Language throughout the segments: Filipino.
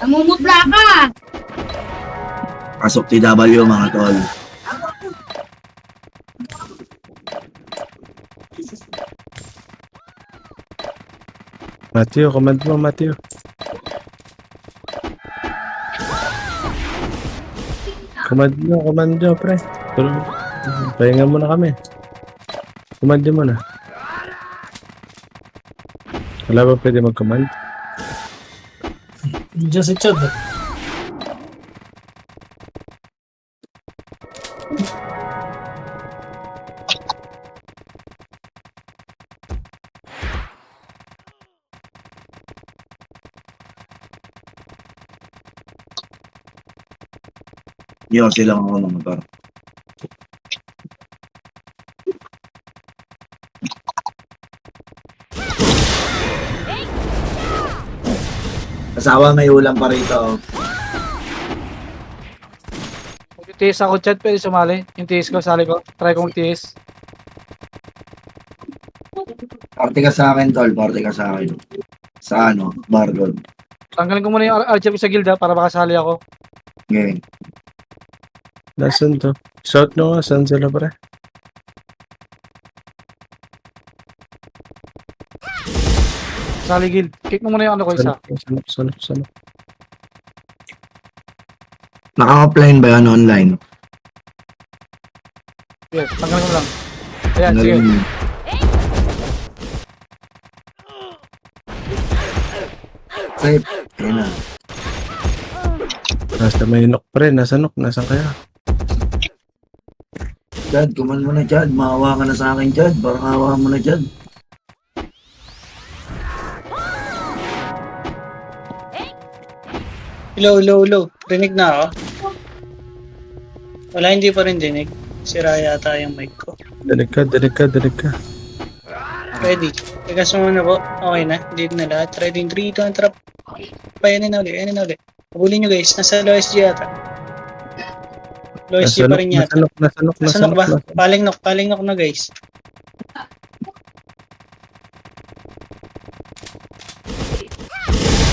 Namumutla ka! Pasok TW mga tol. Matthew, command mo, Matthew. Command nyo, pre. Pero, pahinga muna kami. Command nyo muna. Wala ba pwede mag-command? Diyan si Chad. Yun silang ako mga motor. Asawa may ulam pa rito. Yung tiis ako, Chad, pwede sumali. Yung tiis ko, sali ko. Try kong tiis. Party ka sa akin tol, party ka sa akin. Sa ano, Bargon. Tanggalin ko muna yung RGB sa guild para makasali ako. Okay. Nasaan to? Shout nyo nga, saan sila, pre? Sali guild. Kick mo muna yung ano ko isa. Sanok. Naka-offline ba yan online? Yes, tanggalin ko lang. Ayan, sige. Safe. Ayun na. Nasa may nok, pre. Nasa nok. Nasaan kaya? Chad, kuman mo na Chad. Maawa ka na sa akin Chad. Parang awa mo na Chad. Low. Rinig na ako. Wala, hindi pa rin dinig. Sira yata yung mic ko. Dinig ka. Ready. Tigas mo muna po. Okay na. Hindi na lahat. Ready in 3, 2, and trap. Payanin na ulit. Pabulin nyo guys. Nasa low SG yata. Low SG pa rin yata. Nasa Nasa knock ba? Paling knock na guys.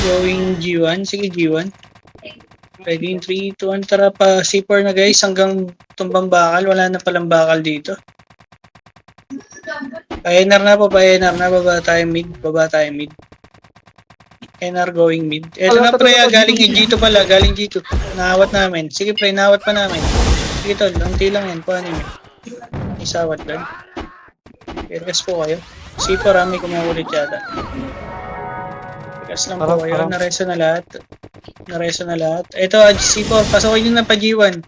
Going G1. Sige G1. Ready in 3, 2, 1. Tara pa C4 na guys. Hanggang tumbang bakal. Wala na palang bakal dito. Pa-NR na. Baba tayo mid. NR going mid. Eto na pre, galing G2 pala. Galing G2. Naawat namin. Sige pre, naawat pa namin. Sige tol, unti lang yan. Paano yun? Isawat doon. Pergas po kayo. C4 may kumukulit yata. Pergas lang po kayo. Nareso na lahat. Ito, C4. Pasokin nyo na pa G1.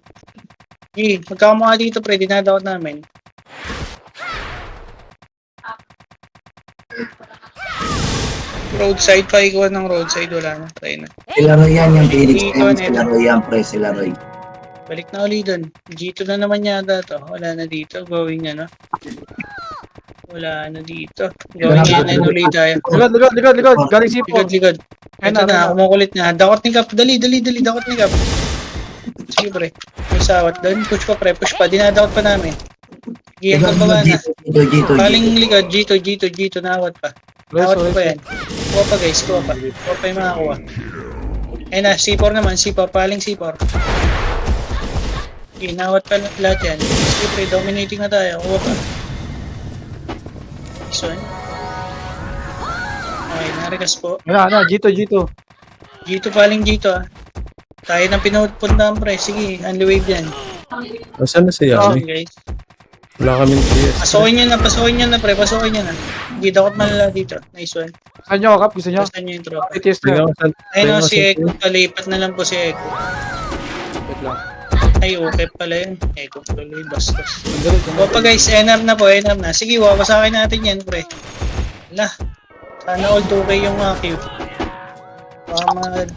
G, magkakamukha dito pre. Dinadawat namin. Roadside, paikuan ng roadside, wala na, try na. Sila Roy yan, yung Phoenix Dito, M. Sila Roy yan, pre. Sila Roy. Balik na uli doon. G2 na naman yata to. Wala na dito, going ano. Wala na dito. Going na uli tayo. Likod. Galing C4. Likod. Ito na, kumukulit na. Dakot ni Cap, dali, dakot ni Cap. Sige pre, may sawat doon. Push pa pre, push pa. Dinadakot pa namin. Giyan ka pa na. Paling likod, G2, naawat pa. Nawat pa yan. Kuha pa guys, kuha pa yung makakuha. Ayun na, C4 naman, paling C4. Okay, nawat pa lahat yan. Sige pre, dominating na tayo, kuha pa. This one. Okay, narigas po. G2. G2 paling G2 ah. Tayo nang pinupuntahan pre, sige, unliwave yan. Saan na si Okay Yami? guys. Wala kaming PS. Pasukin nyo na pre, pasukin nyo na. Hindi dakot malala dito. Nice one. Saan nyo, Kap? Gusto nyo? Gusto nyo yung tropa. Tiis na. Ayun o si Eko, palipat na lang po si Eko. Wait lang. Ay, okay pala yun. Eko tuloy, bastos. O pa guys, NR na. Sige, wawasakin natin yan pre. Wala. Sana all 2K yung Q. Pamad.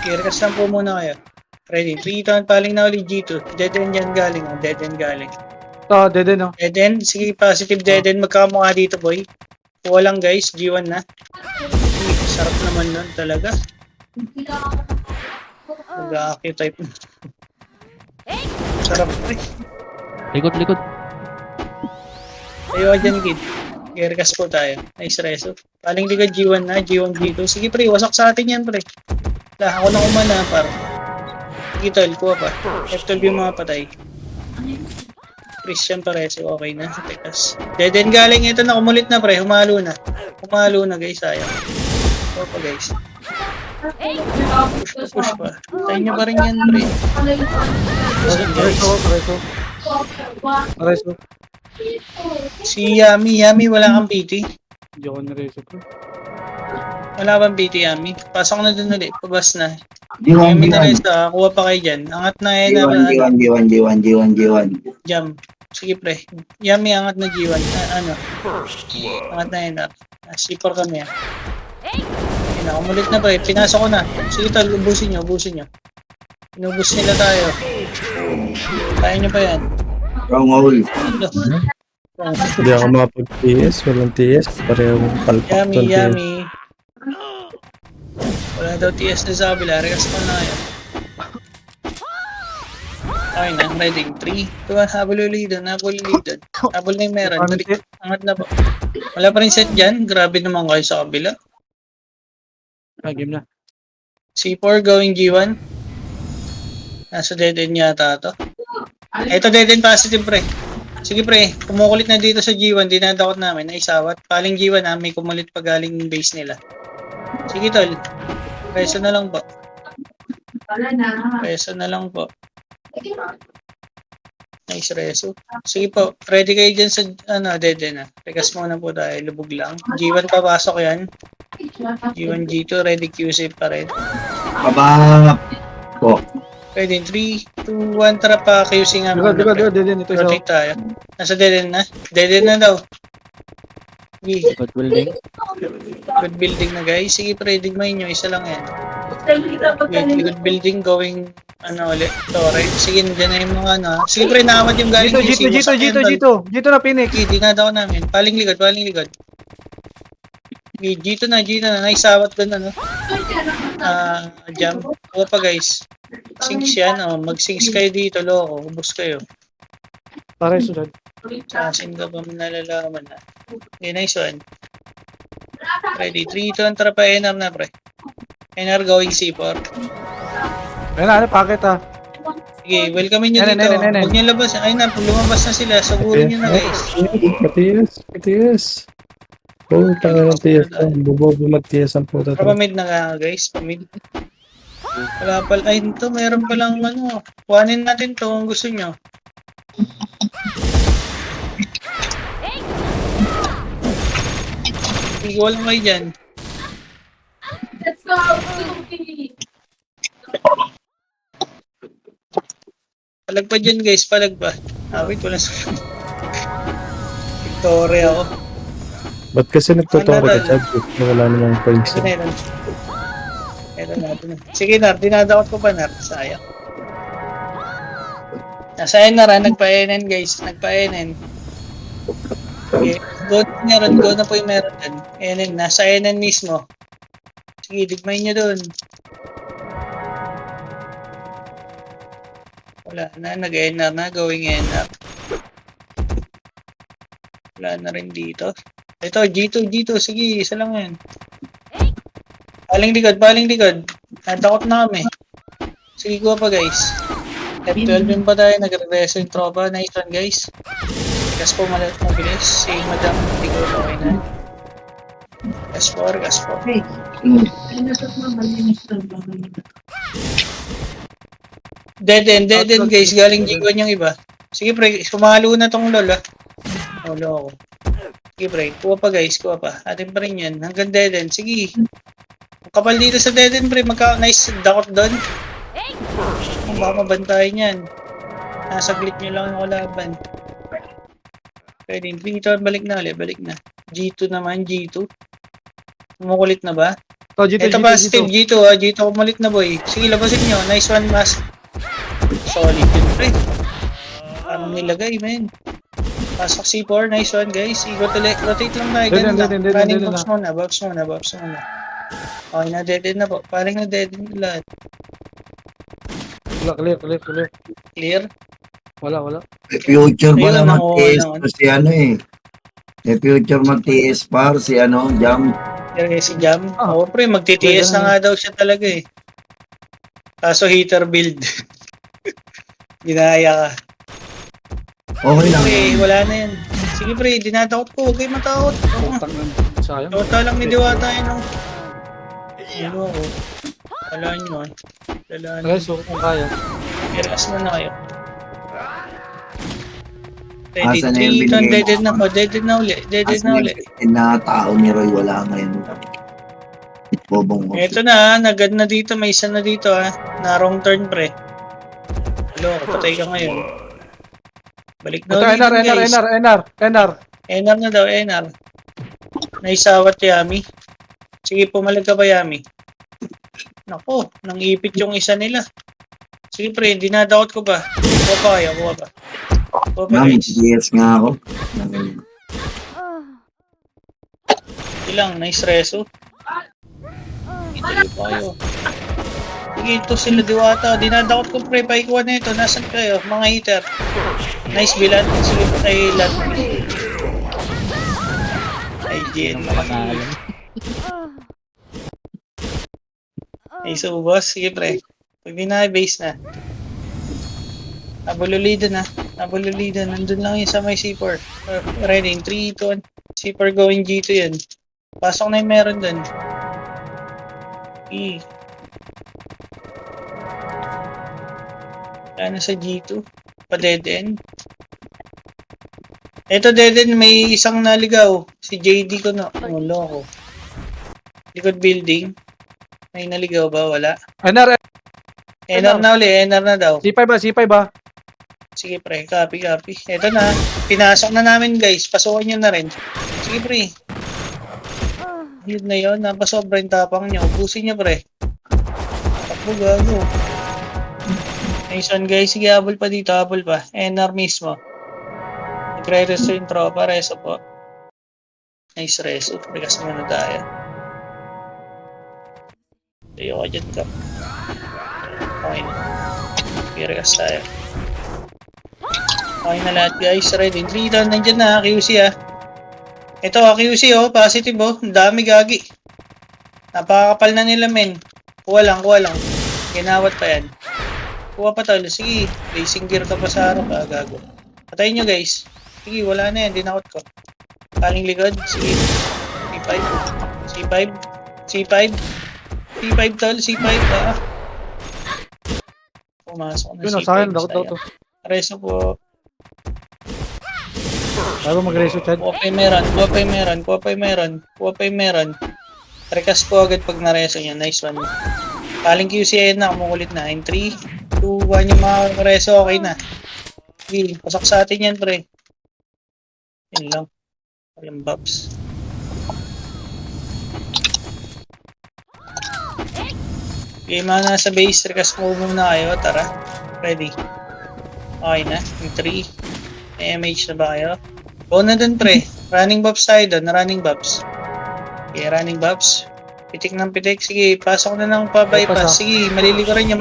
Kirkas lang po muna kayo. Ready, 3 taon paling na ulit G2. Dead end yan galing. Dead end. Dede no. Dead end, sige positive dead end. Magkakamukha dito boy. Kuha lang guys, G1 na. Sarap naman nun talaga. Mag-a-Q type. Sarap pre. Likod. Tayo ka dyan, kid. Aircast po tayo. Nice reso. Paling likod G1 na, G1, G2. Sige pre, wasak sa atin yan pre. Ako na umana par. Sige tol, kuha pa. F12 yung mga patay. Christian Pareso, okay na. Tekas. Dead galing ito na, kumulit na pre. Humalo na guys, sayang. Kuha pa guys. Push pa. Tayo nyo pa rin yan pre. Pareso. Si Yami wala kang PT. Hindi ako nareso bro. Wala bang PT Yami? Pasok na dun ulit, pabas na. G1, Yami na rin G1. sa, kuha pa kayo dyan. Angat na G1. jam. Sige pre. Yami, angat na G1. Angat na yun. C4 kami ah. Ayun na, kumulit na pre. Pinasok ko na. Sige tol, ubusin nyo. Inubos nila tayo. Kaya nyo pa yan. Wrong hole. Hindi ako makapag-TS. Walang TS. Pareho palpak ng TS. Yami. Wala daw TS na sa kabila. Rekas pa na yan. Okay na, ready. 3, 2, 1, habol ulit doon. Habol na yung meron. Angat na po. Wala pa rin set dyan. Grabe naman kayo sa kabila. Game na. C4 going G1. Nasa dead end yata to. Ito dead end positive pre. Sige pre, kumukulit na dito sa G1. Dinadakot namin. Naisawat. Paling G1 ha, may kumulit pa galing base nila. Sige tol. Peso na lang po. Nice reso. Sige po, ready kayo dyan sa dead end ah. Rekas muna po tayo, lubog lang. G1 papasok yan. G1, G2, ready QC pa rin. Kabangap po. Ready, 3, 2, 1, tara pa QC nga muna. Likod. Ito isa. Rotate tayo. Nasa dead end na? Dead end na daw. Sige, Good building. good building na guys. Sige pre, digmayin nyo, isa lang yan. Good building going ulit. Torre. Sige, dyan na yung mga Sige pre, nakamad yung galing Dito na Phoenix. Okay, dinadaw namin. Paling likod. Okay, G2 na. Naisawat doon jam. Kuha pa guys. Sinks yan. Mag-sinks kayo dito, loko. Ubus kayo. Pareso dad. Asin ka ba nalalaman na? Okay, nice one. Ready. 3, 2, 1, tara pa NR na pre. NR going C4. Ayun na, packet ah. Sige, welcome nyo Ayun, dito. ayun. Huwag nyo labas. Ayun na, lumabas na sila. Sagurin nyo na guys. TS. Oh, tanga ng TS. Bubobo mag-TS ang puta. Tara pa mid na nga guys. Pamid. Wala pala. Ay, ito. Meron palang kuhanin natin to kung gusto nyo. Igual lang kayo dyan. Let's go! Palag pa dyan guys. Palag pa. Wait. Wala sa... Victoria ako. Ba't kasi nagtotoo ka Chad? Wala namang points. Meron natin. Sige Nar, dinadakot ko pa Nar. Sayang. Nasa Nar nagpa-NN guys. Nagpa-NN. Okay. Go na po yung meron dyan. NN, nasa NN mismo. Sige, digmayin nyo dun. Wala na, nag-NR na, going NR. Wala na rin dito. Ito, G2, sige, isa lang yan. Baling likod. Natakot na kami. Sige, kuha pa guys. F12 yun pa tayo, nagre-reso yung tropa. Nice one guys. Gas po mabilis. Si Madam, hindi ko okay na. Gas 4. Dead end guys. Galing G1 yung iba. Sige pre, sumalo na tong lol ah. Lolo ako. Sige pre, kuha pa guys, Atin pa rin yan. Hanggang dead end. Sige. Ang kapal dito sa dead end pre, nice dakot doon. Baka mabantayan yan. Nasaglit nyo lang yung kalaban. Pwede, dito balik na. G2 naman, G2. Kumukulit na ba? Ito ba, Steve, G2 kumulit na boy. Sige, labasin nyo. Nice one, mas. Solid yun, pre. Parang nilagay, man. Pasok C4, nice one, guys. Rotate lang tayo, ganun lang. Running box muna. Okay, na-dead na po. Parang na-dead na lahat. Clear. Clear? Wala, wala. May future pa Ayun, naman ako, TS ano. to si ano eh. May future mag-TS par si ano, Jam. Kaya si Jam. Ah. Oo, pre, magtitiis na Ganun nga daw siya talaga eh. Kaso hater build. Ginaya ka. Okay lang. Pre, wala na yan. Sige pre, dinatakot ko. Huwag kayo matakot. Oo. Putang na. Sayang. Tota lang ni Diwata yun. Oh. Ano ako. Wala nyo ah. Wala nyo. Okay, so kung kaya. Relax mo na kayo. Ready, Asan na yung 3 ton, binigay dead mo? na po. Dead na uli. Dead As na uli. na tao ni Roy, wala ngayon. Bobong ko. Ito na, nagad na dito. May isa na dito ah. Na wrong turn pre. Hello, patay ka ngayon. Balik na Ito, ulit NR, yun, NR, guys. NR. NR na daw, NR. Naisawat Yami. Sige, pumalag ka ba Yami? Nako, nangipit yung isa nila. Sige pre, dinadakot ko ba? Kuha pa kaya, kuha ba? Kuha ba Ma'am, guys? TS nga ako. Ilang, nice reso. Ituloy pa kayo. Sige, ito sila Diwata. Dinadakot ko pre, paikuha na ito. Nasaan kayo? Mga hitter. Nice bilan. Sige, patay lan. Ay, Jen. Ay, so boss. Sige pre. Pag di na, base na. Nabululida na. Nabululida. Nandun lang yung sa may C4. Ready. 3, 2, 1. C4 going G2 yan. Pasok na yung meron dun. E. Wala na sa G2. Pa-dead end. Ito dead end. May isang naligaw. Si JD ko na. Oh, loko. Likod building. May naligaw ba? Wala. NR, NR na uli. NR na daw. C5 ba? C5 ba? Sige pre, copy. Ito na, pinasok na namin guys, pasukan nyo na rin. Sige pre. Yun na yun, napasobra yung tapang nyo. Ubusin nyo pre. Takbo gago. Nice one guys, sige habol pa dito, habol pa. NR mismo. Nagre-resto yung tropa, reso po. Nice reso, regas muna tayo. Tayo ka dyan ka. Okay na. Regas tayo. Okay na lahat guys, ready. 3 down, nandyan na, QC ah. Ito QC oh, positive oh. Ang dami gagi. Napakakapal na nila men. Kuha lang. Ginawat pa yan. Kuha pa talo, sige. Racing gear ka pa sa harap ah, gago. Patayin nyo guys. Sige, wala na yan, dinakot ko. Kaling likod, sige. C5 tol, C5 ah. Pumasok na Yun, C5. nasayang. Dakot daw to. Reso po. Bago mag-reso, Chad. Kuha pa yung meron. Rekas po agad pag nareso nyo. Nice one. Kaling QC na, kumukulit na. In 3, 2, 1 yung mga reso, okay na. Okay, pasok sa atin yan, pre. Yan lang. Yung buffs. Okay, mga nasa base, rekas move muna kayo. Tara. Ready. Okay na. In 3, may MH na ba kayo? Go na dun pre. Running buffs tayo dun. Running buffs. Okay, running buffs. Pitik ng pitik. Sige, pasok na ng pa-bypass. Sige, malilikuran nyo.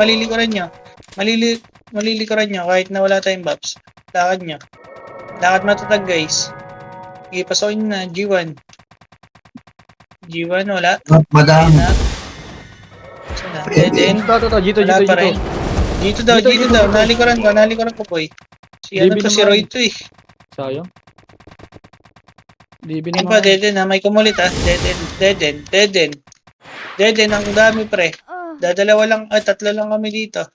Malilikuran nyo kahit na wala tayong buffs. Lakad nyo. Lakad matatag guys. Sige, pasokin na. G1. G1, wala. Madam, Na. Saan na? Dead end. Ito, Gito. Wala pa rin. Dito daw. Nalikuran ko boy. Si ano DB to, si naman. Roy to eh. Sayang. DB Ayun naman. pa, dead end ha. May kumulit ha. Dead end. Ang dami pre. Tatlo lang kami dito.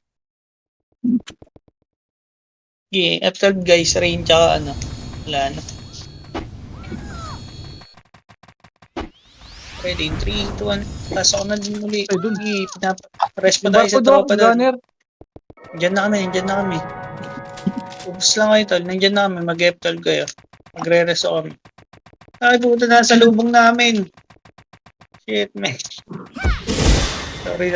Yeah, F12 guys. Rain tsaka ano. Wala na. Ready, 3, 2, 1. Pasok na din muli. Ay, dun. Rest pa tayo sa Barko tropa doon. gunner. Diyan na kami. Ubus lang kayo tol. Nandiyan na kami. Mag-F12 kayo. Magre-reso kami. Ay, puto na sa lubong namin. Shit, man. Sorry.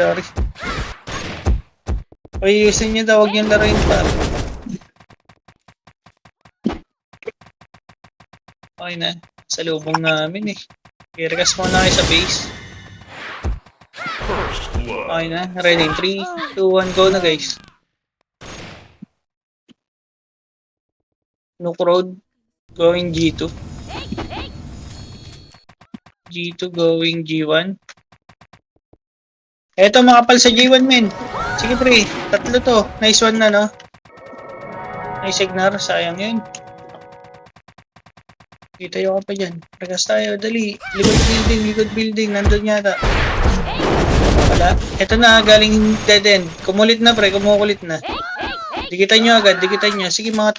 Ayusin nyo daw. Huwag nyo laruin pa. Okay na. Sa lubong namin eh. I-rekas muna kayo sa base. Okay na. Ready. 3, 2, 1. Go na guys. Nook Road. Going G2. G2 going G1. Eto, makapal sa G1, men. Sige, pre. Tatlo to. Nice one na, no? Nice ignore. Sayang yun. Kita yung pa dyan. Regas tayo. Dali. Likod building. Nandun yata. Wala. Eto na. Galing dead end. Kumulit na, pre. Kumukulit na. Dikitan nyo agad. Dikitan nyo. Sige, mga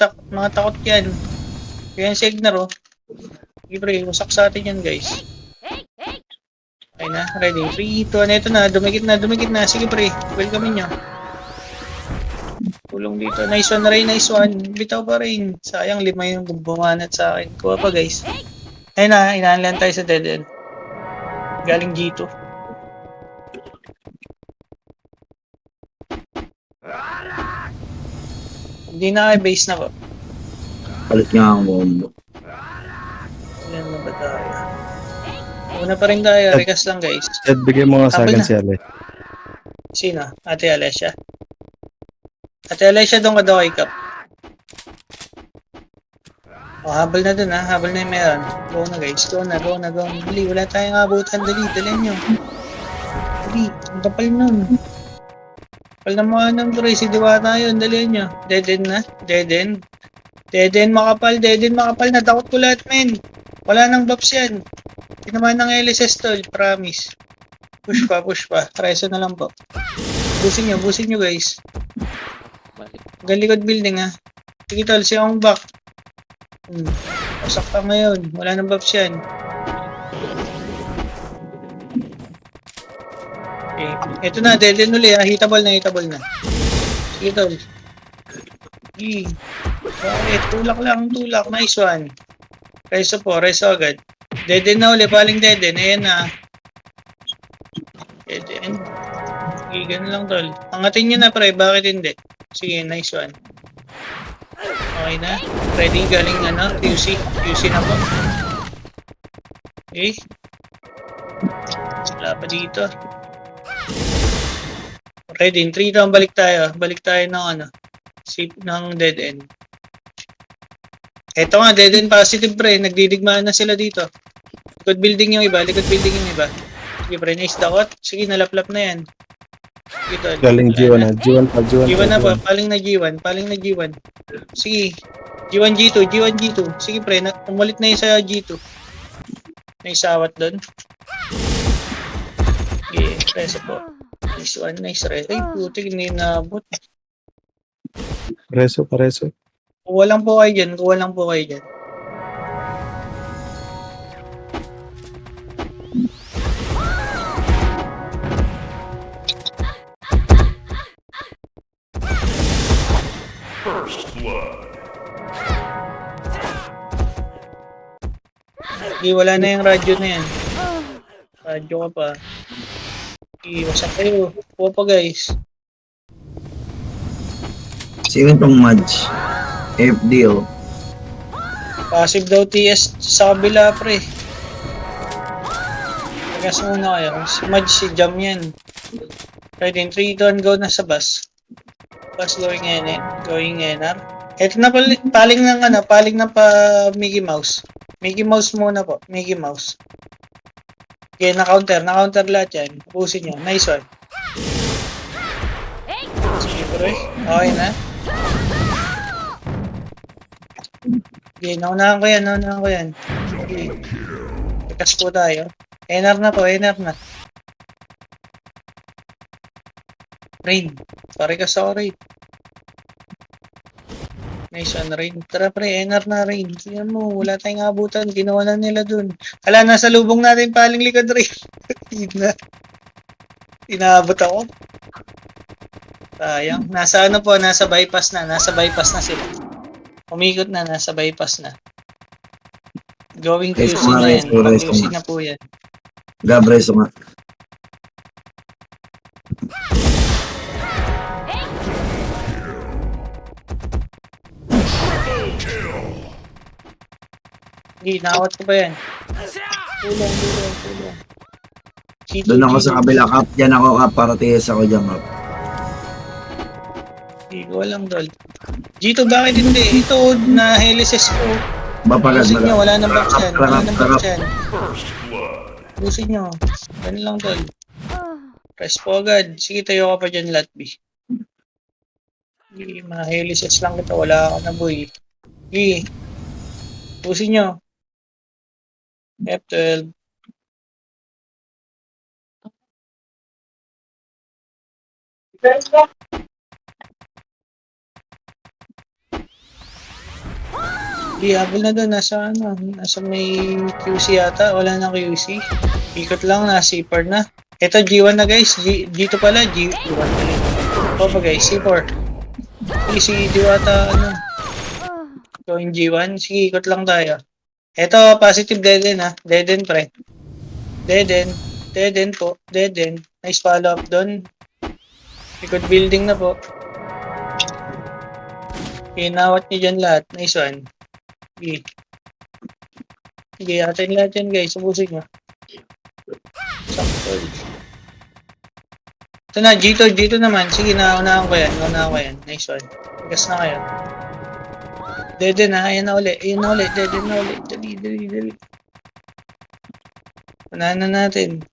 takot yan. Yan si ignore, oh. Sige, pre. Wasak sa atin yan, guys. Okay na, ready. 3, 2, 1, ito na. Dumikit na. Sige, pre. Welcome nyo. Tulong dito. Nice one, Ray. Nice one. Bitaw pa rin. Sayang, 5 yung bumanat sa akin. Kuha pa, guys. Ayun na, inaanlan tayo sa dead end. Galing G2. Hindi na kayo base na po. Palit nga ang bombo. Ilan na ba tayo? Una pa rin tayo. Rekas lang, guys. Ed, bigay mo nga sa Habol akin na. si Ale. Sino? Ate Alessia. Ate Alessia, doon ka daw kay Cap. O, habol na dun, ha? Habol na yung meron. Go na, guys. Go na. Dali, wala tayong abutan. Dali nyo. Dali, ang kapal nun. Kapal na mga nang pre. Si Diwata yun. Dali nyo. Dead end na. Dead end makapal. Natakot ko lahat, men. Wala nang buffs yan. Tinaman ng LSS tol. Promise. Push pa. Preso na lang po. Busin nyo, guys. Galikod building, ha. Sige, tol. Siya ang back. Pasak pa ngayon. Wala nang buffs yan. Okay. Ito na. Dead end uli, ha. Hitable na. Sige, tol. Sige. Bakit? Tulak. Nice one. Reso agad. Dead end na uli. Paling dead end. Ayan na. Dead end. Sige, ganun lang, tol. Angatin nyo na, pre. Bakit hindi? Sige, nice one. Okay na. Ready, galing QC na po. Okay. Wala pa dito. Ready, in 3 round, balik tayo ng ng dead end. Eto nga, dead end positive, pre. Nagdidigmaan na sila dito. Likod building yung iba. Sige, pre, nice dakot. Sige, nalaplap na yan. Dito, Galing G1 na. G1 na ba? Paling na G1. Sige. G1, G2. Sige, pre. Umulit na yun sa G2. May sawat doon. Sige, preso po. Nice one, nice red. Ay, putik, hindi naabot. Pareso. Kuha lang po kayo dyan. Sige, wala na yung radyo na yan. Radyo ka pa. Sige, wasak kayo. Kuha pa, guys. Sino itong match? FD, oh. Passive daw TS sa kabila, pre. Tagas muna kayo. Si Madge, si Jam yan. Right in 3, 2, 1, go na sa bus. Bus going NR. Ito na paling ng pa Mickey Mouse. Mickey Mouse muna po. Okay, na-counter lahat yan. Ubusin nyo. Nice one. Sige, pre. Okay na. Okay, naunahan ko yan. Okay. Ikas po tayo. NR na. Rain. Parikas ako, Rain. Nice one, Rain. Tara, pre. NR na, Rain. Tingnan mo, wala tayong abutan. Ginawa na nila dun. Hala, nasa lubong natin paling likod, Rain. Inaabot ako. Sayang. Nasa bypass na sila. Umikot na, nasa bypass na. Going to QC na yan. QC na po yan. Gabreso nga. Hindi, nakawat ko pa yan. Tulong. Doon ako sa kabila, Kap. Diyan ako, Kap, para tiyes ako dyan, Kap. Hindi ko alam, tol. G2, bakit hindi? Ito, na helices ko. Mapagas Busin nyo, na. wala nang box yan. Wala nang box yan. First blood. Busin nyo. Ganun lang, tol. Press po agad. Sige, tayo ka pa dyan, Latby. Sige, mga helices lang kita. Wala ka na, boy. Sige. Busin nyo. F12. Di, habol na doon. Nasa ano, nasa may QC yata. Wala na QC. Ikot lang, nasa C4 na. Ito, G1 na guys. G2 pala, G1 pala. O pa guys, C4. Sige, si Diwata, ano. Going G1. Sige, ikot lang tayo. Ito, positive dead end ha. Dead end, pre. Dead end. Dead end po. Dead end. Nice follow up doon. Ikot building na po. Kinawat niyo dyan lahat. Nice one. Sige. Sige, atin lahat yan guys. Subusin nyo. Sakto. Ito na, G2 naman. Sige, naunahan ko yan. Naunahan ko yan. Nice one. Tigas na kayo. Dede na. Ayan na uli. Ayan na uli. Dede na uli. Dali. Unahan na natin.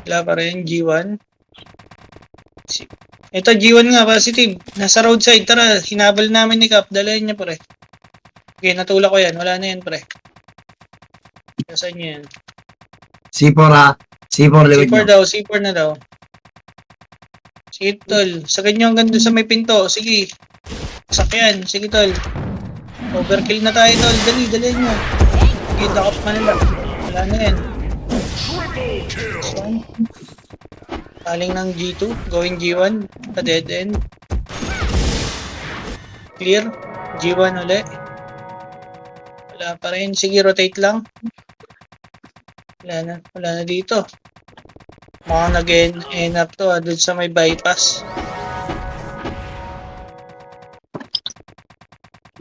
Wala pa rin. G1. Ito, G1 nga. Positive. Nasa roadside. Tara, hinabal namin ni Cap. Dalayan niya, pre. Okay, natulak ko yan. Wala na yan, pre. Nasaan niya yan? C4 ha. C4 likod C4 nyo. daw, C4 na daw. Sige, tol. Sakit nyo hanggang doon sa may pinto. Sige. Sakyan. Sige, tol. Overkill na tayo, tol. Dali nyo. Sige, dakap ka nila. Wala na yan. Triple kill. Saan? Taling ng G2. Going G1. Pa dead end. Clear. G1 ulit. Wala pa rin. Sige, rotate lang. Wala na dito. Mukhang nag-end up to doon sa may bypass.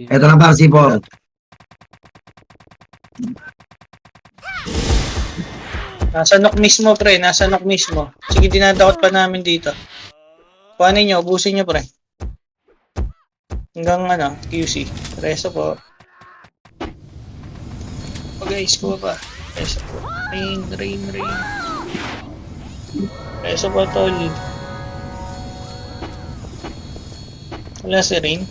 Ito na ba, C4? Nasa knock mismo, pre. Nasa knock mismo. Sige, dinadakot pa namin dito. Kuhanin nyo. Ubusin nyo, pre. Hanggang ano, QC. Reso po. O guys, kuha pa. Reso po. Rain. Reso po, tol. Wala si Rain.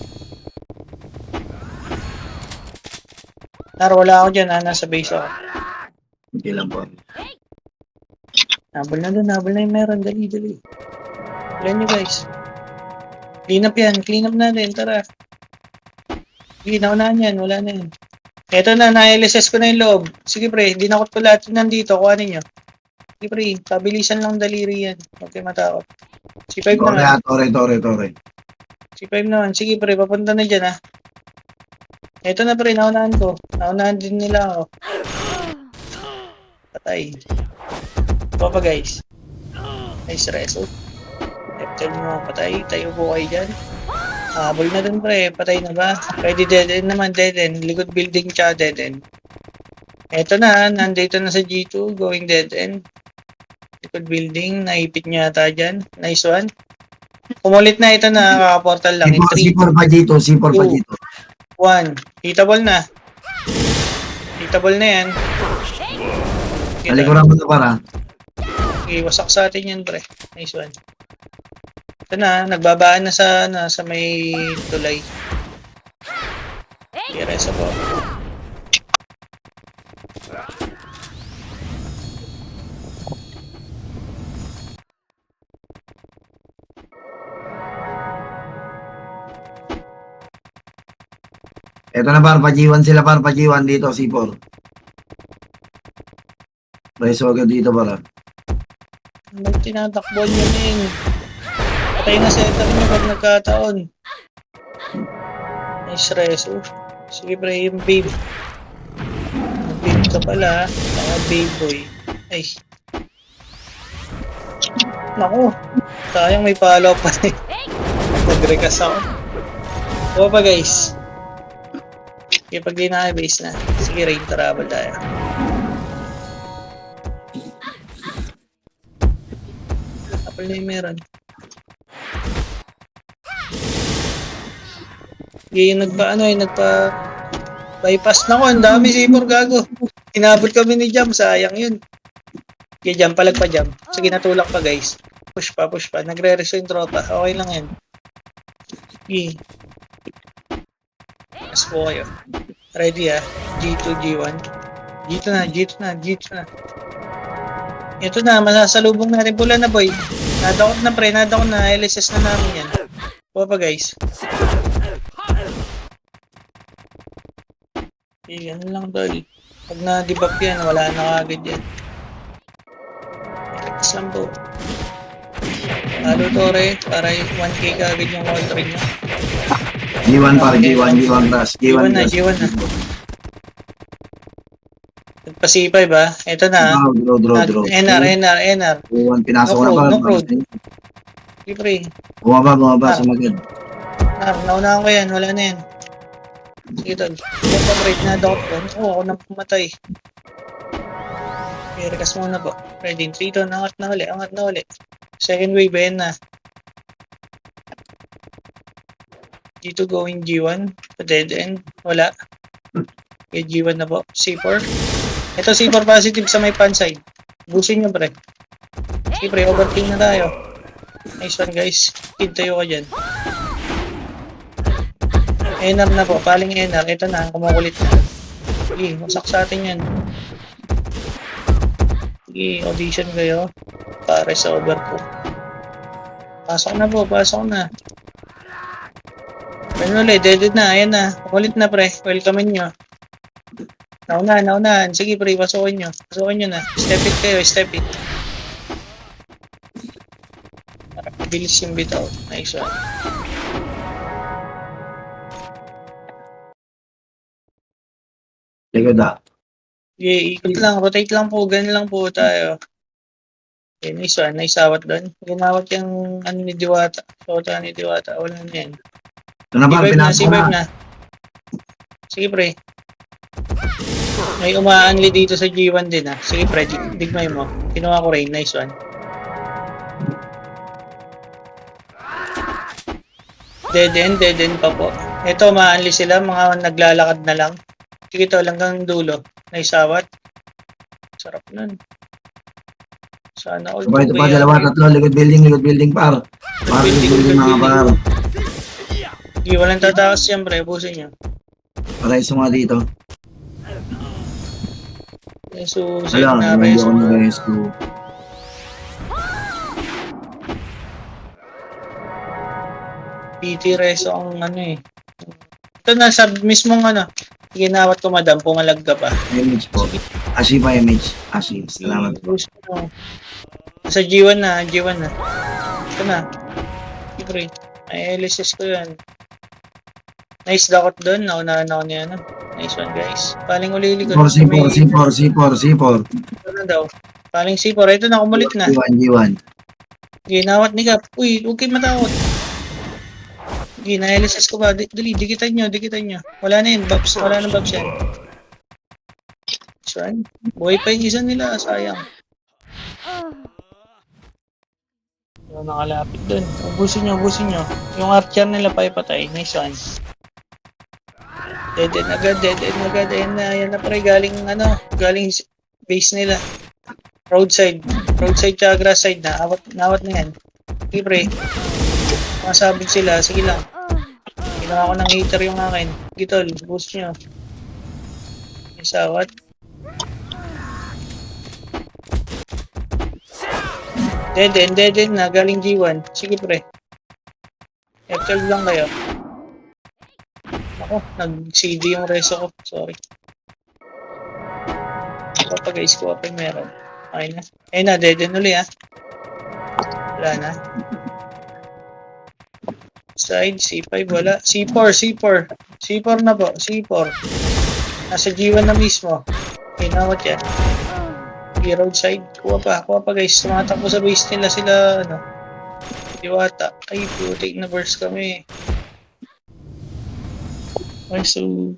Wala ako dyan, ha. Nasa base ako. Hindi lang po. Nabal na doon, nabal na yung meron. Dali. Ilan nyo, guys. Clean up yan. Clean up natin. Tara. Sige, naunahan yan. Wala na yan. Eto na, na-LSS ko na yung loob. Sige, pre. Dinakot ko lahat yung nandito. Kuhanin nyo. Sige, pre. Pabilisan lang daliri yan. Huwag kayo matakot. C5 Tore naman. ha. Tore. C5 naman. Sige, pre. Papunta na dyan, ha. Eto na, pre. Naunahan ko. Naunahan din nila ako. Patay. Ito pa, guys. Nice reso. F10 mo. Patay. Tayo po kayo dyan. Habol na dun, pre. Patay na ba? Pwede dead end naman. Dead end. Likod building tsaka dead end. Eto na. Nandito na sa G2. Going dead end. Likod building. Naipit niya ata dyan. Nice one. Kumulit na. Ito na. Kakaportal lang. In 3, C4 pa dito. C4 pa dito. 1. Hitable na. Hitable na yan. Talikuran mo na para. Okay, wasak sa atin yan, pre. Nice one. Ito na, nagbabaan na sa may tulay. Okay, reso po. Ito na par, pa-G1 sila par, pa-G1 dito, C4. Reso agad dito para. Ano tinatakbuhan nyo din? Patay na setter nyo pag nagkataon. Nice reso. Sige, pre, yung babe. Babe ka pala. Babe boy. Ay. Naku. Sayang may follow pa rin. Nag-recast ako. Oo pa, guys. Okay, pag di na-base na. Sige, rain travel tayo. Apple na yung meron. Yung bypass na ko. Ang dami C4 gago. Inabot kami ni Jam. Sayang yun. Okay, Jam. Palag pa, Jam. Sige, natulak pa, guys. Push pa. Nagre-reso yung tropa. Okay lang yan. Okay. Mas po kayo. Ready G2, G1. G2 na. Ito na, masasalubong natin. Pula na, boy. Nadakot na, pre. Nadakot na. LSS na namin yan. Kuha pa, guys. Okay, ano lang, tol. Pag na-debuff yan, wala na kagad yan. Relax lang po. Halo, Tore. Para 1k kagad yung counter nyo. G1 pare, G1 ras. G1 na. Nagpasipay ba? Ito na. Draw. NR. G1, pinasok ko na pa. No crowd. Pre. Bumaba, sumagad. Naunahan ko yan. Wala na yan. Sige, tol. Ito, break na dot ko. Ako nang pumatay. Okay, rekas muna po. Ready. 3 to. Angat na uli. Second wave, ayan na. Dito going G1. Dead end. Wala. Okay, G1 na po. C4. Ito C4 positive sa may pan side. Busin nyo, pre. Sige, pre. Overking na tayo. Nice one, guys. Kid tayo ka dyan. NR na po. Paling NR. Ito na. Kumukulit na. Sige, masak sa atin yan. Sige, audition kayo. Para sa overcook. Pasok na. Ano ulit, dead na, ayan na. Ulit na, pre. Welcome nyo. Naunahan. Sige, pre, pasukin nyo na. Step it. Para mabilis yung bitaw. Nice one. Likod ah. Okay, ikot lang, rotate lang po. Ganun lang po tayo. Okay, nice one. Nice awat doon. Ginawat yung ni Diwata. Sota ni Diwata. Wala na yan. Ano ba, pinasok C5 na. na. Sige, pre. May umaanli dito sa G1 din Sige, pre. Digmay mo. Kinuha ko rin. Nice one. Dead end pa po. Ito, umaanli sila. Mga naglalakad na lang. Sige, to. Hanggang dulo. Nice awat. Sarap nun. Sana all. Ito pa, dalawa, tatlo. Likod building par. Building mga par. Sige, walang tatakas yan, pre. Busin nyo. Paray mga dito. So, Wala, hindi ako na-rescue. PT Reso ang Ito na, sa mismong ginawat ko, madam. Pumalag ka pa. Image po. Ashi pa image. Ashi, salamat. Sa G1 na. Ito na. Siyempre. Ay, LSS ko yan. Nice dakot doon. Naunahan ako niya. Nice one, guys. Paling ulilikod. C4. Ano daw? Paling C4. Ito na, kumulit na. G1. Ginawat ni Gap. Uy, huwag kayo matakot. Na-LSS ko ba? Dali, dikitan nyo. Wala na yun, Babs. Wala na Babs yan. Saan? Buhay pa yung isa nila. Sayang. Yung nakalapit dun. Ubusin nyo. Yung archer nila pa ipatay. Nice one. Dead end agad. Ayan na pre. Galing base nila. Roadside tsaka grass side na. Nawat na yan. Okay, pre. Masabit sila. Sige lang. Ginawa ko ng hater yung akin. Gitol, boost nyo. Isawat. Dead end na. Galing G1. Sige, pre. F12 lang kayo. Ako, nag-CD yung reso ko. Sorry. Kapag guys ko pa meron. Okay na. Na, dead end uli Wala na. Side, C5, wala. C4 na po. C4. Nasa G1 na mismo. Kinawat yan. Roadside. Kuha pa guys. Tumatakbo sa base nila sila, Diwata. Ay, take na burst kami. Okay, so...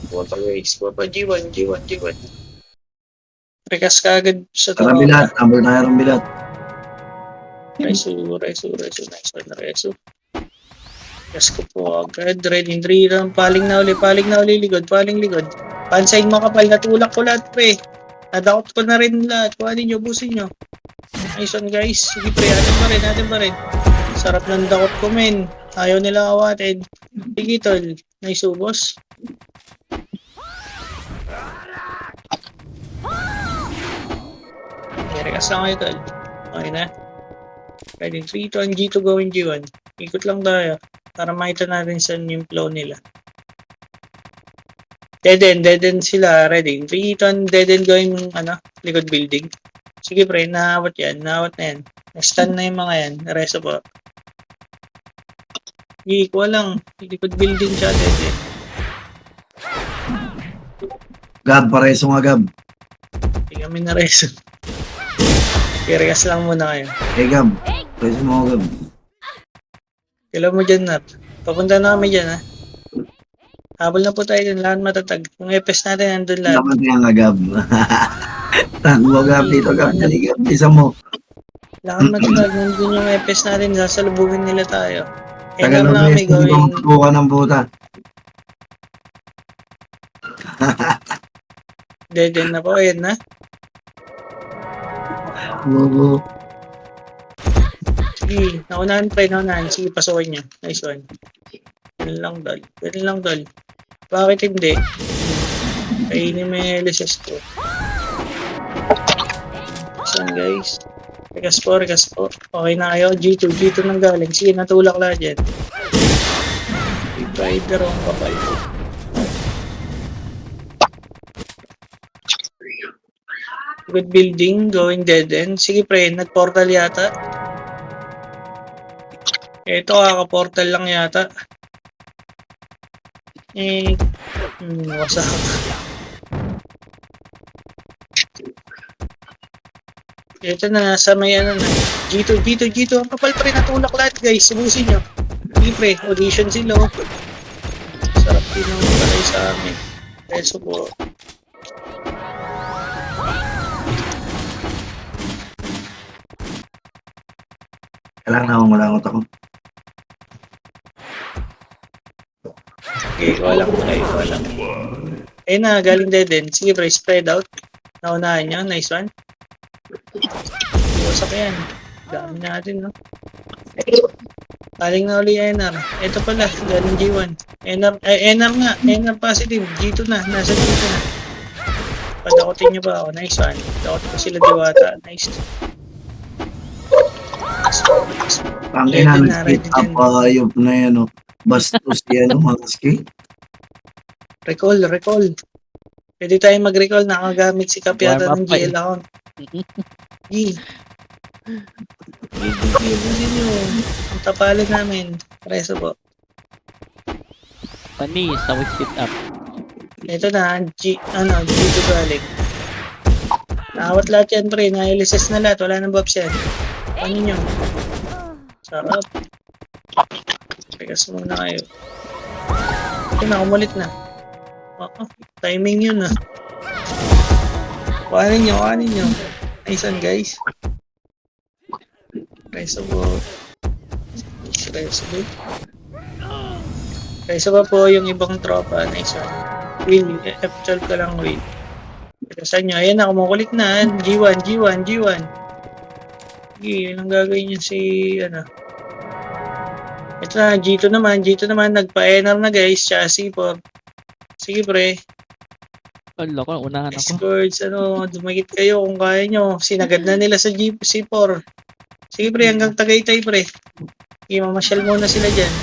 Kuha pa G1. Rekas ka agad sa Tara bilat, ambol tayo ng bilat. Resu. Nice one, Resu. Yes ko po agad. Red in 3 round. Paling na uli ligod. Pansain mo kapal. Natulak ko lahat, pre. Nadakot ko na rin lahat. Kuhanin nyo, busin nyo. Nice one, guys. Sige, pre. Atin pa rin. Sarap ng dakot ko, men. Ayaw nila awatin. Sige, tol. Nice, boss. Rekas lang kayo, tol. Okay na. Ready, 3 to G2 going G1. Ikot lang tayo. Para makita natin saan yung flow nila. Dead end sila. Ready. 3 to dead end going, likod building. Sige, pre. Naawat na yan. Na-stun na yung mga yan. Reso po. Hindi ko lang. Likod building siya. Dead end. Gab, pareso nga, Gab. Hindi kami na reso. Kirikas lang muna kayo. Gab. Pareso mo ako, Gab. Kailan mo dyan, Nat? Papunta na kami dyan, ha? Habol na po tayo dyan. Lahat matatag. Yung EPS natin, nandun lahat. Dapat nga nga, Gab. Tango, Gab. Dito, Gab. Dali, Gab. Isa mo. Lahat matatag. Nandun yung EPS natin. Sasalubungin nila tayo. Tagal Enough na mo, kami Hindi gawin. mo matutukan ng buta. Dead end na po. Ayan na. Bubo. Sige. Naunahan. Sige, pasukin niya. Nice one. Ganun lang, dol. Bakit hindi? Kainin mo yung LSS ko. Saan, guys? Rekas po. Okay na kayo. G2 nang galing. Sige, natulak lang dyan. Rider ang kapal. Good building, going dead end. Sige, pre, nag-portal yata. Ito, kaka-portal lang yata. Wasak. Ito na, nasa may na. G2. Ang kapal pa rin, natulak lahat, guys. Subusin nyo. Sige, pre, audition sila. Sarap din ang palay sa amin. Peso po. Kailangan na malangot ako. Okay, walang. Ayun na, galing dead end. Sige, pre, spread out. Naunahan nyo, nice one. Iwasak yan. Dami natin, no? Galing na uli NR. Ito pala, galing G1. NR nga, NR positive. G2 na, nasa G2 na. Padakotin nyo ba ako? Nice one. Dakot ko sila diwata. Nice. Ang Ready ina, na, ready nag-skip up ayop na yan, no? Bastos yan, mga ski. Recall. Pwede tayo mag-recall. Nakagamit si Kapiata ng GL account. G. Busin nyo. Ang tapalan namin. Preso po. Panis, I will sit up. Ito na, G2 galing. Nakawat lahat yan, pre. Na-LSS na lahat. Wala nang buffs yan. Ano nyo? Sarap. Rekas muna kayo. Ito na, umulit na. Timing yun, ah. Kuhanin nyo. Nice one, guys. Reso ba po yung ibang tropa? Nice one. Will, F12 ka lang, Will. Saan nyo? Ayan na, kumukulit na. G1. Sige, yun ang gagawin nyo si, Ito na, G2 naman. Nagpa-NR na, guys. Chassis po. Sige, pre. Wala ko, unahan ako. Escorts, dumagit kayo kung kaya nyo. Sinagad na nila sa C4. Sige, pre, hanggang Tagaytay, pre. Sige, mamasyal muna sila dyan.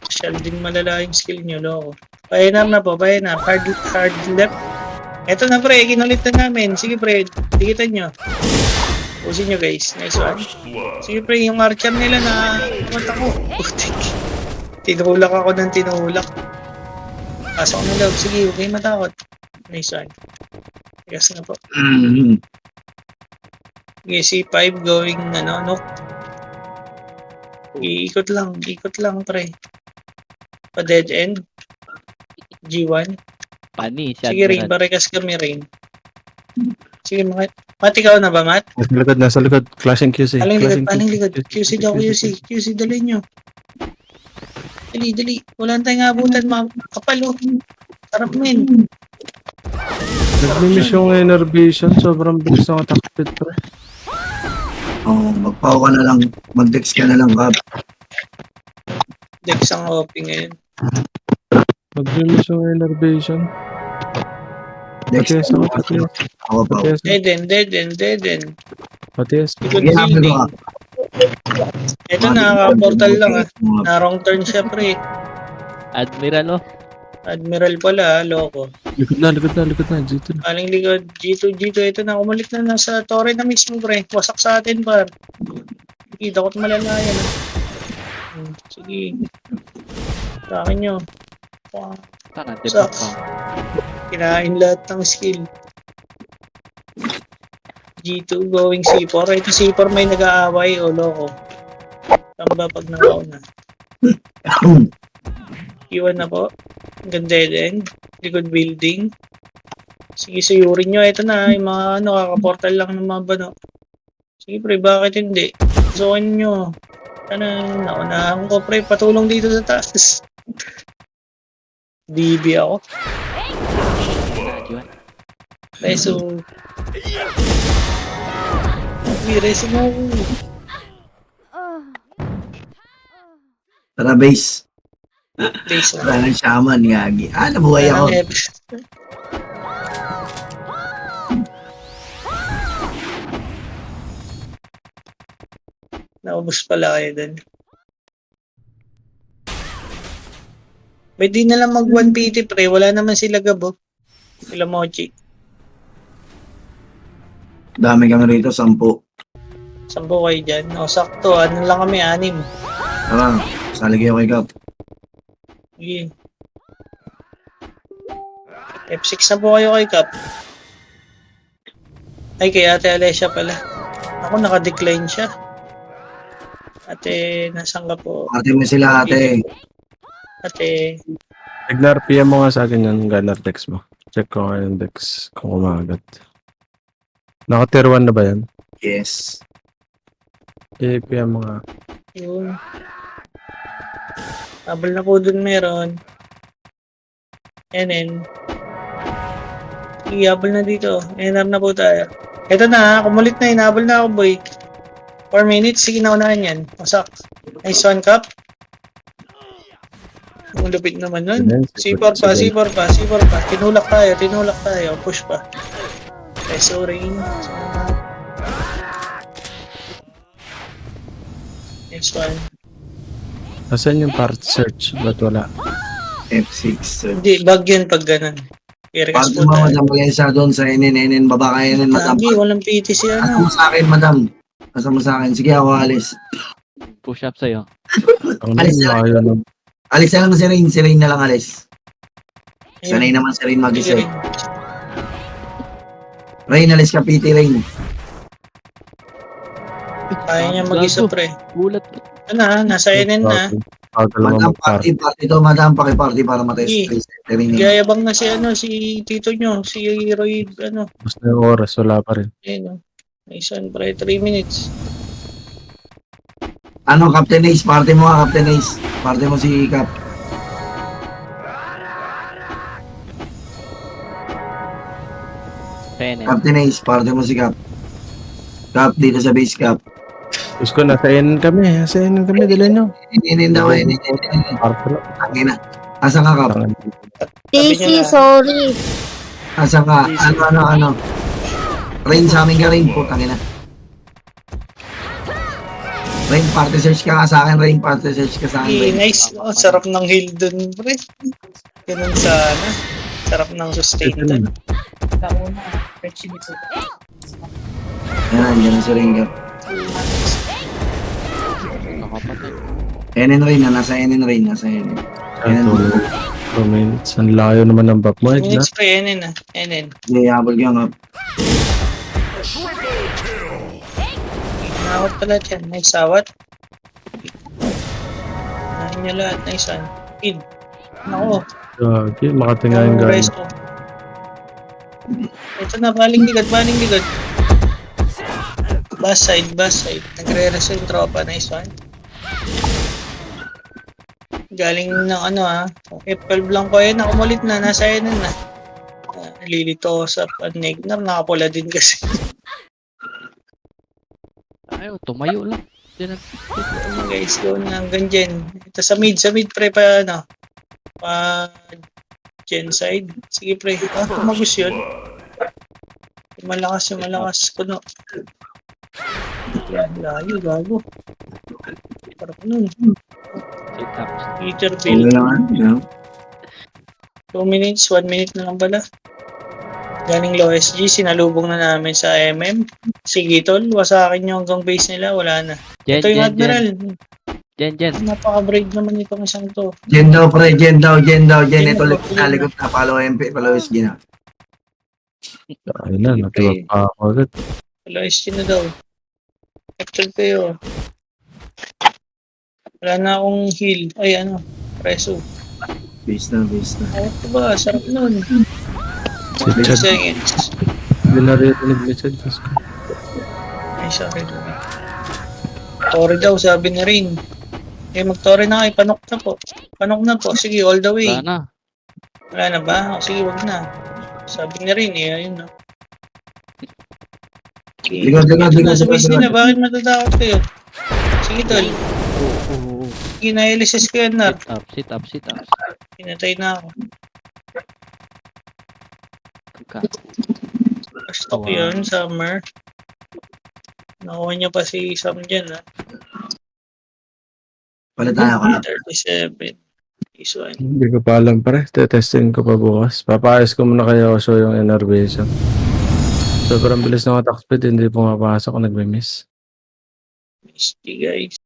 Masyal din malala yung skill nyo, loko. Pa-NR na po. Hard left. Eto na, pre. Kinulit na namin. Sige, pre. Tigitan nyo. Pusin nyo, guys. Nice one. Sige, pre. Yung archer nila na kumanta ko. Putik. Tinulak ako ng tinulak. Pasok na loob. Sige, huwag kayo matakot. Nice one. Tigas na po. Okay, C5 going, nook. Iikot lang, pre. Pa dead end. G1. Panis. Sige, Rain. Barikas kami, Rain. Sige, Mat, ikaw na ba, Mat? Nasa likod. Clashing QC. Paling likod. QC daw, QC. QC, dali nyo. Dali. Wala tayong abutan, mga kapalo. Harap mo yun. Nag-miss yung enervation. Sobrang bilis ng attack speed, pre. Magpao ka na lang. Mag-dex ka na lang, Kap. Dex ang OP ngayon. Nag-miss yung enervation. Dex Patias ka ako, na. patias. Ako pa. Patias. Dead. Patias. Good Sige, sabi ko building. ka. Ito, nakaka-portal lang ah. Na wrong turn siya, pre. Admiral, oh. Admiral pala, loko. Likod na. Dito na. Aling likod. G2, ito na. Umulit na nasa torre na mismo, pre. Wasak sa atin, par. Sige, dakot malalayan. Sige. Sa akin nyo. Taka, Sa- depak pa. Kinain lahat ng skill. G2 going C4. Ito C4 may nag-aaway o loko. Tamba pag nakauna. Iwan na po. Ganda din. Likod building. Sige, suyurin nyo. Ito na. Yung mga kakaportal lang ng mga bano. Sige pre, bakit hindi? Zoin nyo. Naunahan ko pre. Patulong dito sa taas. DB ako. Nadyo. Reso. Reso mo. Tara, base. Reso. Wala ng shaman, gagi. Nabuhay ako. Naubos pala kayo dun. Pwede na lang mag 1PT pre, wala naman sila gabo. Sila Mochi. Dami kami rito, 10. 10 kayo dyan. O sakto, ano lang kami, 6. Tara, salig kayo kay Kap. Sige. F6 na po kayo kay Cap. Ay, kay Ate Alessia pala. Ako, naka-decline siya. Ate, nasan ka po? Ate mo sila, ate. Ate, Ignar, PM mo nga sa akin yung gunner dex mo. Check ko nga yung dex kung umagat. Naka-tier 1 na ba yan? Yes. PM mo nga. yun. Habol na po dun meron. NN. Ihabol na dito. NR na po tayo. Ito na, kumulit na. Inahabol na ako, boy. 4 minutes. Sige, naunahan yan. Masak. Nice one, Cup. Ang lupit naman nun. C4 pa. Tinulak tayo. Push pa. Reso rain. Next one. Asan yung part search? Ba't wala? F6. Hindi, bug yan pag ganun. I-request Pag po tayo. madam, mag-isa doon sa NN, baba kay NN, madam. Lagi, walang PT siya. Asa mo sa akin, madam. Asa mo sa akin. Sige, ako alis. Push up sa'yo. Ang Alis na. layo ng Alis na lang si Rain. Si Rain na lang alis. Sanay naman si Rain mag-isa. Rain, alis ka, PT Rain. Kaya niya mag-isa, pre. Gulat. Ano, nasa NN na. Madam, party to, madam, pakiparty para matest. Sige. Rain. Gayabang na si tito nyo, si Roy, Basta yung oras, wala pa rin. Nice one, pre, 3 minutes. Captain Ace, party mo ha, Captain Ace. Party mo si Cap. Pene. Captain Ace, party mo si Cap. Cap, dito sa base Cap. Gusto ko, nasa NN kami. Dala nyo. Inin daw, inin. Parto lang. Tangin na. Asan ka, Cap? Daisy, sorry. Asan ka? Ano? Rain sa amin ka, Rain. Putangin na. Rain, party search ka sa akin, Rain. Party search ka sa akin, Rain. Nice. Oh, sarap ng heal dun, pre. Ganun sana. Sarap ng sustain dun. Yan si Rain, Cap. Nakapatay. NN Rain na, nasa NN Rain, nasa NN. Yan, 2 minutes. Ang layo naman ng buff mo, 2 Ignar. minutes, pre, NN na. NN. Hindi, habol ka, Cap. Nawat pala dyan. Nice awat. Nahin niya lahat. Nice one. Feed. Nako. Gagi, makatingin Ang gano'n. resto. Ito na, baling ligat. Bass side. Nagre-reso yung tropa. Nice one. Galing ng ano F12 lang ko yun. Nakumulit na. Nasa yun na. Lilito sa Panegnar. Nakapula din kasi. Ayaw, tumayo lang. Diyan Guys, go na hanggang dyan. Ito sa mid pre pa gen side. Sige pre. Magus yun. Malakas. Kuno. Layo, gago. Parang nun. sit up. Meter Ano bill. lang, you know? 2 minutes, 1 minute na lang pala. Galing low SG, sinalubong na namin sa MM. Sige tol, wasakin nyo hanggang base nila, wala na. Jen, Ito yung Jen, Admiral. Jen. Napaka-brave naman itong isang to. Gen daw, pre. Gen daw. Gen Ito na, ulit. Nalikot na. Follow MP. Follow SG na. Ayun na, natuwa pa ako agad. Low SG na daw. Actual kayo. Wala na akong heal. Ay preso. Base na. Ako ba? Sarap nun. Si 2 Chad, seconds. hindi na rin ni Chad. Ay, sorry. Tore daw, sabi ni Rain. Mag-tore na kayo. Panok na po. Sige, all the way. Wala na. Wala na ba? Sige, wag na. Sabi ni Rain ayun na. Okay. Likod. Nasa base nila, bakit matatakot kayo? Sige, tol. Oo. Sige, na-LSS ko yan, Nar. Sit up. Pinatay na ako. Stock yun, Summer. Nakuha niya pa si Sam dyan, Palitan ako. 37. This one. Hindi ko pa alam pare. Testing ko pa bukas. Papaayos ko muna kaya so yung enervation. Sobrang bilis ng attack speed. Hindi pumapasok kung nagme-miss. Misty, guys.